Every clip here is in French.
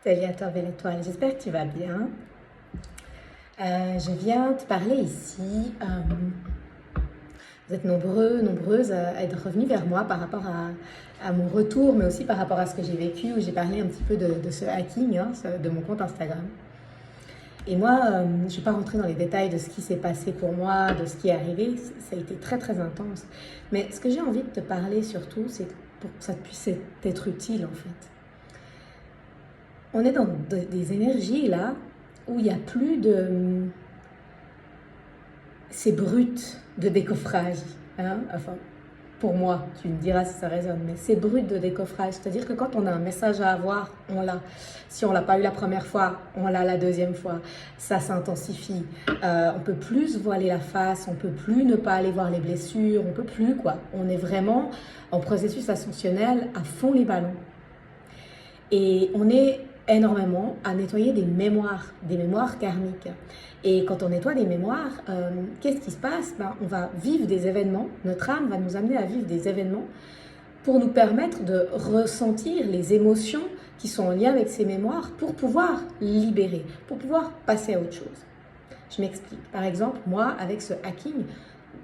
Salut à toi, belle étoile, j'espère que tu vas bien. Je viens te parler ici. Vous êtes nombreux, nombreuses à être revenus vers moi par rapport à mon retour, mais aussi par rapport à ce que j'ai vécu, où j'ai parlé un petit peu de ce hacking hein, de mon compte Instagram. Et moi, je ne vais pas rentrer dans les détails de ce qui s'est passé pour moi, de ce qui est arrivé. Ça a été très, très intense. Mais ce que j'ai envie de te parler surtout, c'est pour que ça puisse être utile en fait. On est dans des énergies là où il n'y a plus de ces brutes de décoffrage. Hein? Enfin, pour moi, tu me diras si ça résonne, mais c'est brut de décoffrage. C'est-à-dire que quand on a un message à avoir, on l'a. Si on ne l'a pas eu la première fois, on l'a la deuxième fois. Ça s'intensifie. On ne peut plus se voiler la face, on ne peut plus ne pas aller voir les blessures, on ne peut plus quoi. On est vraiment en processus ascensionnel à fond les ballons. Et on est énormément à nettoyer des mémoires karmiques. Et quand on nettoie des mémoires, qu'est-ce qui se passe? On va vivre des événements, notre âme va nous amener à vivre des événements pour nous permettre de ressentir les émotions qui sont en lien avec ces mémoires pour pouvoir libérer, pour pouvoir passer à autre chose. Je m'explique. Par exemple, moi, avec ce hacking,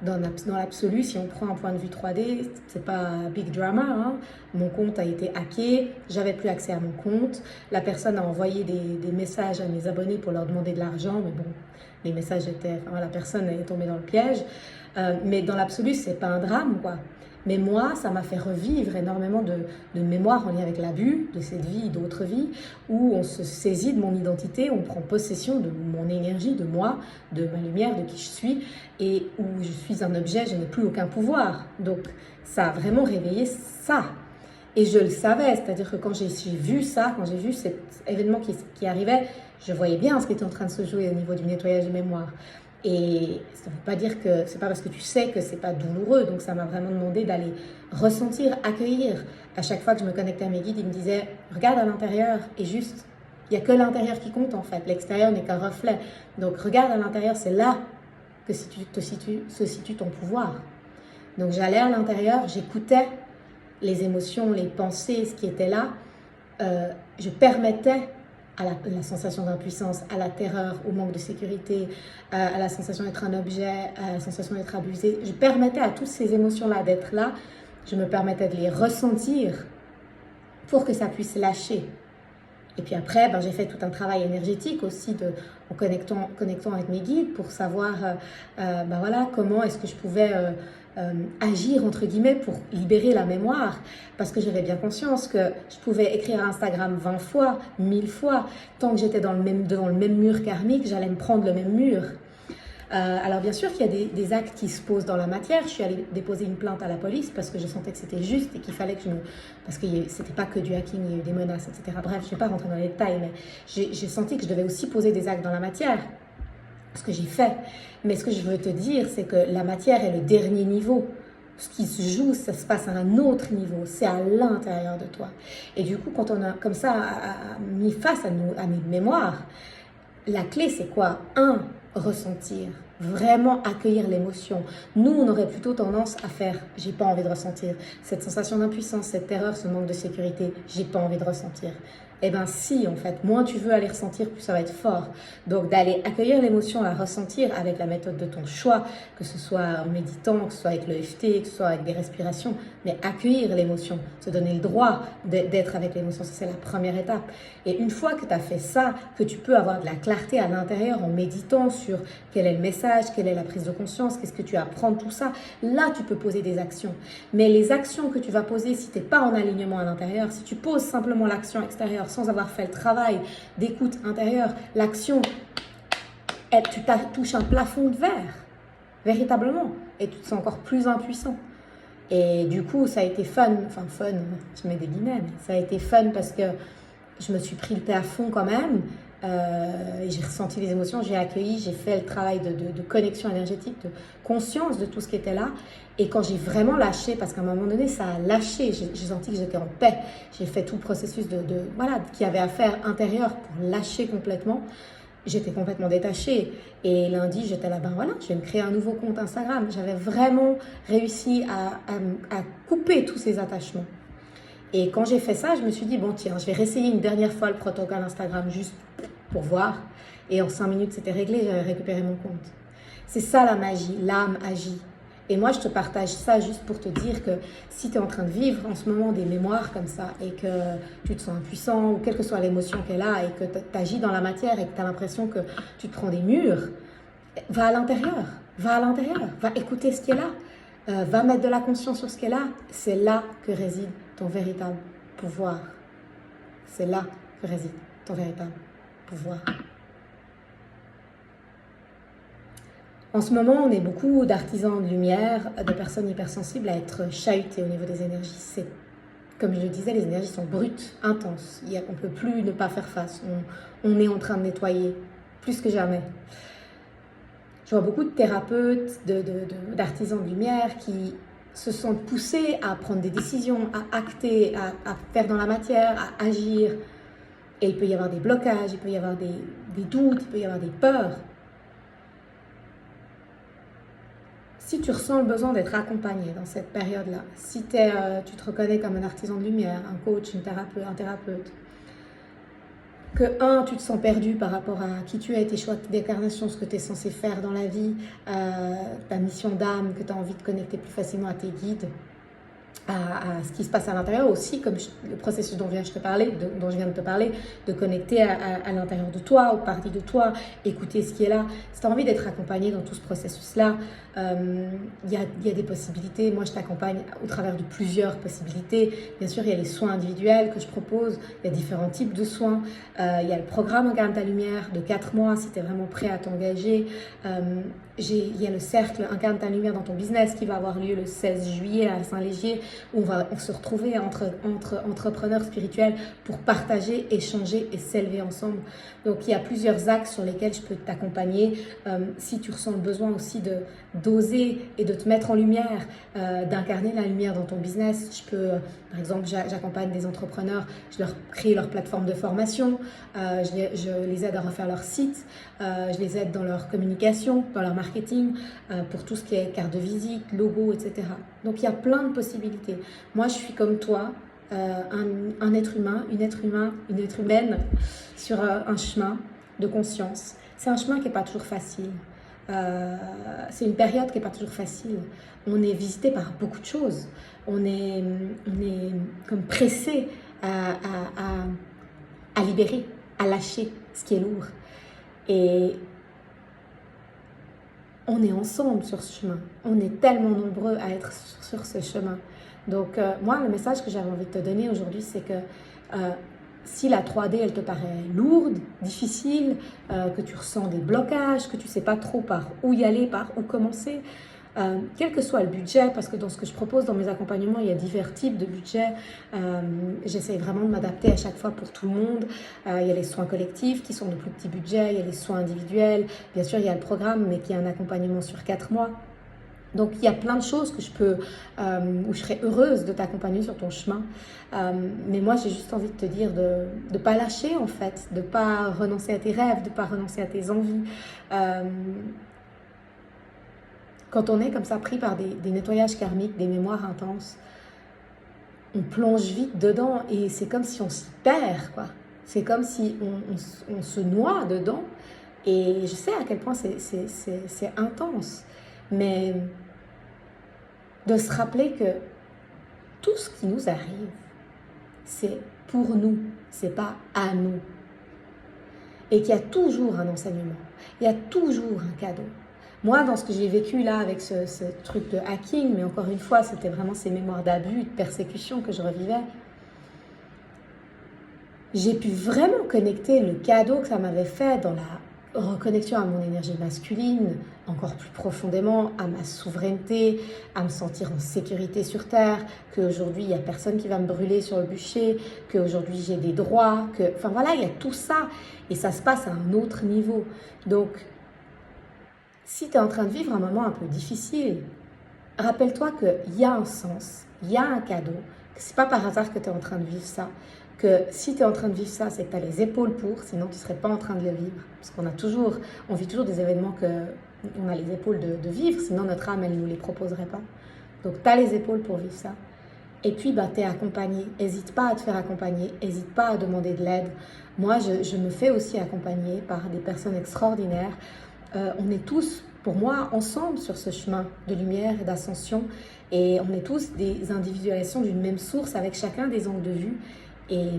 dans l'absolu, si on prend un point de vue 3D, c'est pas big drama. Hein. Mon compte a été hacké, j'avais plus accès à mon compte. La personne a envoyé des messages à mes abonnés pour leur demander de l'argent, mais bon, les messages étaient, enfin, la personne est tombée dans le piège. Mais dans l'absolu, c'est pas un drame, quoi. Mais moi, ça m'a fait revivre énormément de mémoires en lien avec l'abus de cette vie, d'autres vies, où on se saisit de mon identité, on prend possession de mon énergie, de moi, de ma lumière, de qui je suis, et où je suis un objet, je n'ai plus aucun pouvoir. Donc, ça a vraiment réveillé ça. Et je le savais, c'est-à-dire que quand j'ai vu ça, quand j'ai vu cet événement qui arrivait, je voyais bien ce qui était en train de se jouer au niveau du nettoyage de mémoire. Et ça ne veut pas dire que c'est pas parce que tu sais que c'est pas douloureux. Donc ça m'a vraiment demandé d'aller ressentir, accueillir. À chaque fois que je me connectais à mes guides, ils me disaient regarde à l'intérieur et juste, il n'y a que l'intérieur qui compte en fait. L'extérieur n'est qu'un reflet. Donc regarde à l'intérieur, c'est là que se situe ton pouvoir. Donc j'allais à l'intérieur, j'écoutais les émotions, les pensées, ce qui était là. Je permettais à la sensation d'impuissance, à la terreur, au manque de sécurité, à la sensation d'être un objet, à la sensation d'être abusé. Je permettais à toutes ces émotions-là d'être là. Je me permettais de les ressentir pour que ça puisse lâcher. Et puis après, j'ai fait tout un travail énergétique aussi en connectant avec mes guides pour savoir voilà, comment est-ce que je pouvais agir entre guillemets pour libérer la mémoire, parce que j'avais bien conscience que je pouvais écrire à Instagram 20 fois, 1000 fois, tant que j'étais devant le même mur karmique, j'allais me prendre le même mur. Alors bien sûr qu'il y a des actes qui se posent dans la matière. Je suis allée déposer une plainte à la police parce que je sentais que c'était juste et qu'il fallait que parce que c'était pas que du hacking, il y a eu des menaces, etc. Bref, je ne vais pas rentrer dans les détails, mais j'ai senti que je devais aussi poser des actes dans la matière, ce que j'ai fait. Mais ce que je veux te dire, c'est que la matière est le dernier niveau. Ce qui se joue, ça se passe à un autre niveau, c'est à l'intérieur de toi. Et du coup, quand on a comme ça mis face à mes mémoires, la clé c'est quoi? Ressentir, vraiment accueillir l'émotion. Nous, on aurait plutôt tendance à faire j'ai pas envie de ressentir cette sensation d'impuissance, cette terreur, ce manque de sécurité, j'ai pas envie de ressentir. Eh bien si, en fait, moins tu veux aller ressentir, plus ça va être fort. Donc d'aller accueillir l'émotion, la ressentir avec la méthode de ton choix, que ce soit en méditant, que ce soit avec le l'EFT, que ce soit avec des respirations, mais accueillir l'émotion, se donner le droit d'être avec l'émotion, ça c'est la première étape. Et une fois que tu as fait ça, que tu peux avoir de la clarté à l'intérieur en méditant sur quel est le message, quelle est la prise de conscience, qu'est-ce que tu apprends, tout ça, là tu peux poser des actions. Mais les actions que tu vas poser, si tu n'es pas en alignement à l'intérieur, si tu poses simplement l'action extérieure sans avoir fait le travail d'écoute intérieure, l'action, tu touches un plafond de verre, véritablement, et tu te sens encore plus impuissant. Et du coup, ça a été fun, je mets des guillemets, mais ça a été fun parce que je me suis pris le thé à fond quand même. J'ai ressenti les émotions, j'ai accueilli, j'ai fait le travail de connexion énergétique, de conscience de tout ce qui était là. Et quand j'ai vraiment lâché, parce qu'à un moment donné, ça a lâché, j'ai senti que j'étais en paix. J'ai fait tout le processus qu'il y avait à faire intérieur pour lâcher complètement. J'étais complètement détachée. Et lundi, j'étais là, je vais me créer un nouveau compte Instagram. J'avais vraiment réussi à couper tous ces attachements. Et quand j'ai fait ça, je me suis dit, bon tiens, je vais réessayer une dernière fois le protocole Instagram juste pour voir. Et en 5 minutes, c'était réglé, j'avais récupéré mon compte. C'est ça la magie, l'âme agit. Et moi, je te partage ça juste pour te dire que si tu es en train de vivre en ce moment des mémoires comme ça et que tu te sens impuissant ou quelle que soit l'émotion qu'elle a et que tu agis dans la matière et que tu as l'impression que tu te prends des murs, va à l'intérieur, va écouter ce qui est là, va mettre de la conscience sur ce qui est là. C'est là que réside ton véritable pouvoir. C'est là que réside ton véritable pouvoir. En ce moment, on est beaucoup d'artisans de lumière, de personnes hypersensibles à être chahutées au niveau des énergies. C'est, comme je le disais, les énergies sont brutes, intenses. On ne peut plus ne pas faire face. On est en train de nettoyer plus que jamais. Je vois beaucoup de thérapeutes, d'artisans de lumière qui se sentent poussés à prendre des décisions, à acter, à faire dans la matière, à agir. Et il peut y avoir des blocages, il peut y avoir des doutes, il peut y avoir des peurs. Si tu ressens le besoin d'être accompagné dans cette période-là, si tu te reconnais comme un artisan de lumière, un coach, un thérapeute, que tu te sens perdu par rapport à qui tu es, tes choix d'incarnation, ce que tu es censé faire dans la vie, ta mission d'âme, que tu as envie de connecter plus facilement à tes guides, à ce qui se passe à l'intérieur aussi, comme le processus dont je viens de te parler, de connecter à l'intérieur de toi, aux parties de toi, écouter ce qui est là. Si tu as envie d'être accompagné dans tout ce processus-là, il y a des possibilités. Moi, je t'accompagne au travers de plusieurs possibilités. Bien sûr, il y a les soins individuels que je propose, il y a différents types de soins. Il y a le programme Incarne ta lumière de 4 mois si tu es vraiment prêt à t'engager. Il y a le cercle Incarne ta lumière dans ton business qui va avoir lieu le 16 juillet à Saint-Légier, où on va se retrouver entre entrepreneurs spirituels pour partager, échanger et s'élever ensemble. Donc il y a plusieurs axes sur lesquels je peux t'accompagner. Si tu ressens le besoin aussi d'oser et de te mettre en lumière, d'incarner la lumière dans ton business, par exemple, j'accompagne des entrepreneurs, je leur crée leur plateforme de formation, je les aide à refaire leur site, je les aide dans leur communication, dans leur marketing, pour tout ce qui est carte de visite, logo, etc. Donc il y a plein de possibilités. Moi, je suis comme toi, un être humain, une être humaine sur un chemin de conscience. C'est un chemin qui n'est pas toujours facile. C'est une période qui n'est pas toujours facile. On est visité par beaucoup de choses. On est comme pressé à libérer, à lâcher ce qui est lourd. Et on est ensemble sur ce chemin. On est tellement nombreux à être sur ce chemin. Donc, moi, le message que j'avais envie de te donner aujourd'hui, c'est que si la 3D, elle te paraît lourde, difficile, que tu ressens des blocages, que tu ne sais pas trop par où y aller, par où commencer, quel que soit le budget, parce que dans ce que je propose dans mes accompagnements, il y a divers types de budgets. J'essaie vraiment de m'adapter à chaque fois pour tout le monde. Il y a les soins collectifs qui sont de plus petits budgets, il y a les soins individuels. Bien sûr, il y a le programme, mais qui est un accompagnement sur 4 mois. Donc, il y a plein de choses que où je serais heureuse de t'accompagner sur ton chemin. Mais moi, j'ai juste envie de te dire de ne pas lâcher, en fait, de ne pas renoncer à tes rêves, de ne pas renoncer à tes envies. Quand on est comme ça pris par des nettoyages karmiques, des mémoires intenses, on plonge vite dedans et c'est comme si on s'y perd, quoi. C'est comme si on se noie dedans. Et je sais à quel point c'est intense. Mais de se rappeler que tout ce qui nous arrive, c'est pour nous, c'est pas à nous. Et qu'il y a toujours un enseignement, il y a toujours un cadeau. Moi, dans ce que j'ai vécu là avec ce truc de hacking, mais encore une fois, c'était vraiment ces mémoires d'abus, de persécution que je revivais, j'ai pu vraiment connecter le cadeau que ça m'avait fait dans la reconnexion à mon énergie masculine, encore plus profondément, à ma souveraineté, à me sentir en sécurité sur Terre, qu'aujourd'hui, il n'y a personne qui va me brûler sur le bûcher, qu'aujourd'hui, j'ai des droits, enfin voilà, il y a tout ça. Et ça se passe à un autre niveau. Donc, si tu es en train de vivre un moment un peu difficile, rappelle-toi qu'il y a un sens, il y a un cadeau, que ce n'est pas par hasard que tu es en train de vivre ça, que si tu es en train de vivre ça, c'est que tu as les épaules pour, sinon tu ne serais pas en train de le vivre. Parce on vit toujours des événements qu'on a les épaules de vivre, sinon notre âme, elle ne nous les proposerait pas. Donc tu as les épaules pour vivre ça. Et puis, bah, tu es accompagné. N'hésite pas à te faire accompagner. N'hésite pas à demander de l'aide. Moi, je me fais aussi accompagner par des personnes extraordinaires. On est tous, pour moi, ensemble sur ce chemin de lumière et d'ascension. Et on est tous des individualisations d'une même source avec chacun des angles de vue. Et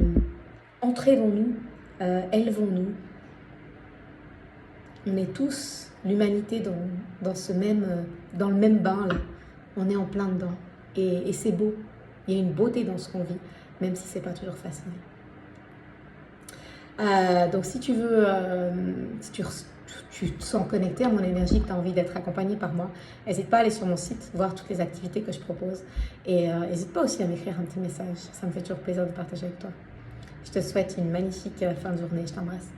entraînons-nous, élevons-nous. On est tous l'humanité dans le même bain là. On est en plein dedans. Et c'est beau. Il y a une beauté dans ce qu'on vit, même si c'est pas toujours facile. Donc si tu veux, si tu te sens connecté à mon énergie, que tu as envie d'être accompagné par moi, n'hésite pas à aller sur mon site, voir toutes les activités que je propose. Et n'hésite pas aussi à m'écrire un petit message. Ça me fait toujours plaisir de partager avec toi. Je te souhaite une magnifique fin de journée. Je t'embrasse.